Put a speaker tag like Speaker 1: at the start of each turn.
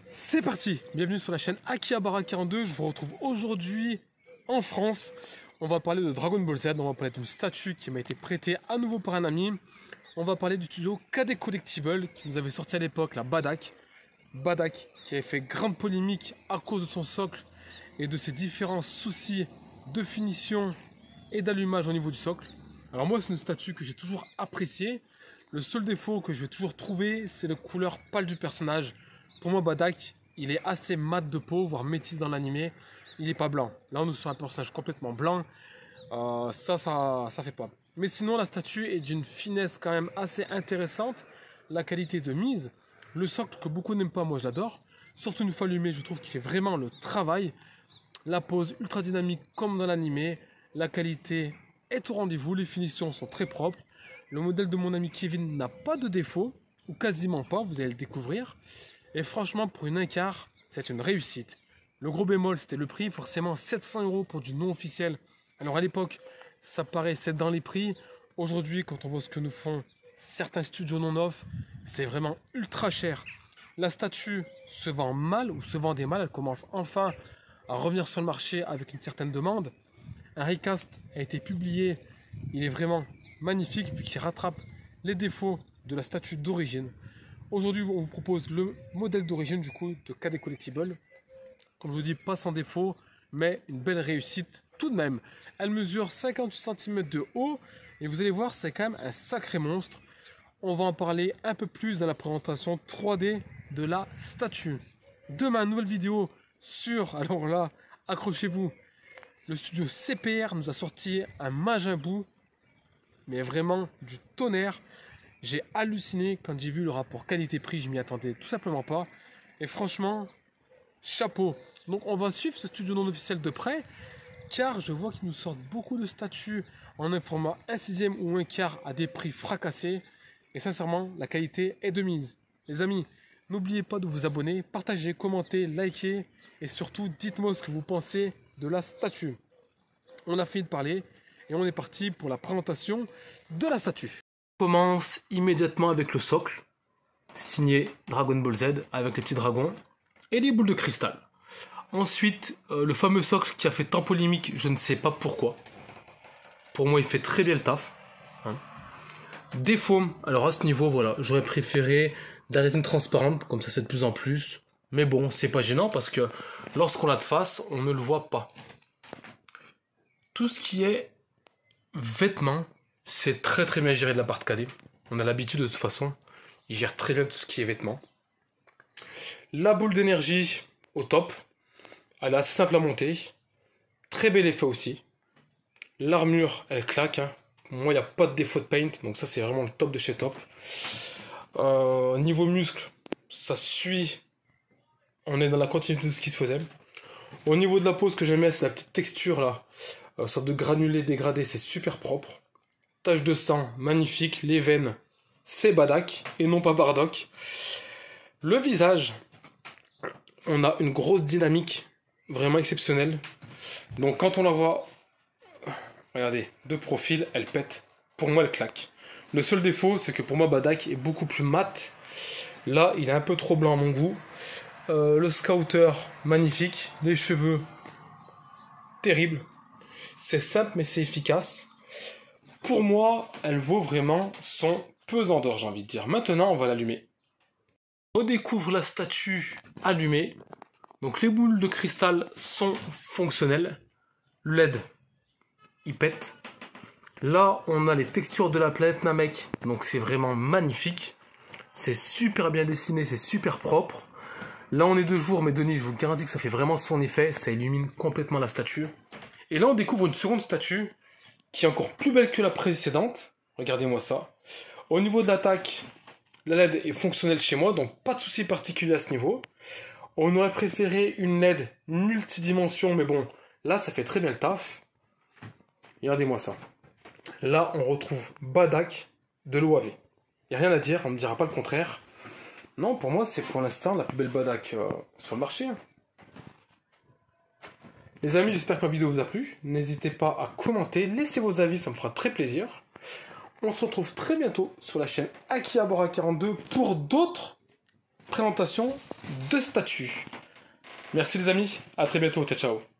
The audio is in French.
Speaker 1: C'est parti, bienvenue sur la chaîne Akihabara 42. Je vous retrouve aujourd'hui en France. On va parler de Dragon Ball Z, on va parler d'une statue qui m'a été prêtée à nouveau par un ami. On va parler du studio KD Collectible qui nous avait sorti à l'époque la Badak. Badak qui avait fait grande polémique à cause de son socle et de ses différents soucis de finition et d'allumage au niveau du socle. Alors moi c'est une statue que j'ai toujours appréciée. Le seul défaut que je vais toujours trouver, c'est la couleur pâle du personnage. Pour moi, Badak, il est assez mat de peau, voire métis dans l'animé. Il n'est pas blanc. Là, on est sur un personnage complètement blanc. Ça fait pas. Mais sinon, la statue est d'une finesse quand même assez intéressante. La qualité de mise. Le socle que beaucoup n'aiment pas, moi, je l'adore. Surtout une fois allumé, je trouve qu'il fait vraiment le travail. La pose ultra dynamique comme dans l'animé. La qualité est au rendez-vous. Les finitions sont très propres. Le modèle de mon ami Kevin n'a pas de défaut, ou quasiment pas, vous allez le découvrir. Et franchement, pour une Incar, c'est une réussite. Le gros bémol, c'était le prix, forcément 700 € pour du non officiel. Alors à l'époque, ça paraissait dans les prix. Aujourd'hui, quand on voit ce que nous font certains studios non off, c'est vraiment ultra cher. La statue se vend mal, ou se vendait mal, elle commence enfin à revenir sur le marché avec une certaine demande. Un recast a été publié, il est vraiment magnifique vu qu'il rattrape les défauts de la statue d'origine. Aujourd'hui, on vous propose le modèle d'origine du coup de KD Collectible. Comme je vous dis, pas sans défaut, mais une belle réussite tout de même. Elle mesure 58 cm de haut et vous allez voir, c'est quand même un sacré monstre. On va en parler un peu plus dans la présentation 3D de la statue. Demain, nouvelle vidéo sur, alors là, accrochez-vous, le studio CPR nous a sorti un Majin-Buu, mais vraiment du tonnerre. J'ai halluciné quand j'ai vu le rapport qualité-prix, je m'y attendais tout simplement pas. Et franchement, chapeau. Donc on va suivre ce studio non officiel de près, car je vois qu'ils nous sortent beaucoup de statues en un format 1/6 ou 1/4 à des prix fracassés. Et sincèrement, la qualité est de mise. Les amis, n'oubliez pas de vous abonner, partagez, commentez, likez, et surtout dites-moi ce que vous pensez de la statue. On a fini de parler. Et on est parti pour la présentation de la statue. On commence immédiatement avec le socle, signé Dragon Ball Z, avec les petits dragons et les boules de cristal. Ensuite, le fameux socle qui a fait tant polémique, je ne sais pas pourquoi. Pour moi, il fait très bien le taf. Défaut, alors à ce niveau, voilà, j'aurais préféré de la résine transparente, comme ça c'est de plus en plus. Mais bon, c'est pas gênant parce que lorsqu'on l'a de face, on ne le voit pas. Tout ce qui est vêtements, c'est très bien géré de la part de KD. On a l'habitude de toute façon. Il gère très bien tout ce qui est vêtements. La boule d'énergie au top. Elle est assez simple à monter. Très bel effet aussi. L'armure, elle claque. Pour moi, il n'y a pas de défaut de paint. Donc ça, c'est vraiment le top de chez top. Niveau muscle, ça suit. On est dans la continuité de ce qui se faisait. Au niveau de la pose que j'aimais, c'est la petite texture là. Sorte de granulé dégradé, c'est super propre. Tache de sang, magnifique. Les veines, c'est Badak et non pas Bardock. Le visage, on a une grosse dynamique, vraiment exceptionnelle. Donc quand on la voit, regardez, de profil, elle pète. Pour moi, elle claque. Le seul défaut, c'est que pour moi, Badak est beaucoup plus mat. Là, il est un peu trop blanc à mon goût. Le scouter, magnifique. Les cheveux, terrible. C'est simple mais c'est efficace. Pour moi, elle vaut vraiment son pesant d'or, j'ai envie de dire. Maintenant, on va l'allumer. On redécouvre la statue allumée. Donc les boules de cristal sont fonctionnelles. Le LED, il pète. Là, on a les textures de la planète Namek. Donc c'est vraiment magnifique. C'est super bien dessiné, c'est super propre. Là, on est de jour, mais de nuit, je vous garantis que ça fait vraiment son effet. Ça illumine complètement la statue. Et là, on découvre une seconde statue qui est encore plus belle que la précédente. Regardez-moi ça. Au niveau de l'attaque, la LED est fonctionnelle chez moi, donc pas de souci particulier à ce niveau. On aurait préféré une LED multidimension, mais bon, là, ça fait très bien le taf. Regardez-moi ça. Là, on retrouve Badak de l'OAV. Il n'y a rien à dire, on ne me dira pas le contraire. Non, pour moi, c'est pour l'instant la plus belle Badak sur le marché. Les amis, j'espère que ma vidéo vous a plu. N'hésitez pas à commenter, laissez vos avis, ça me fera très plaisir. On se retrouve très bientôt sur la chaîne Akihabara 42 pour d'autres présentations 2 statues. Merci les amis, à très bientôt, ciao ciao.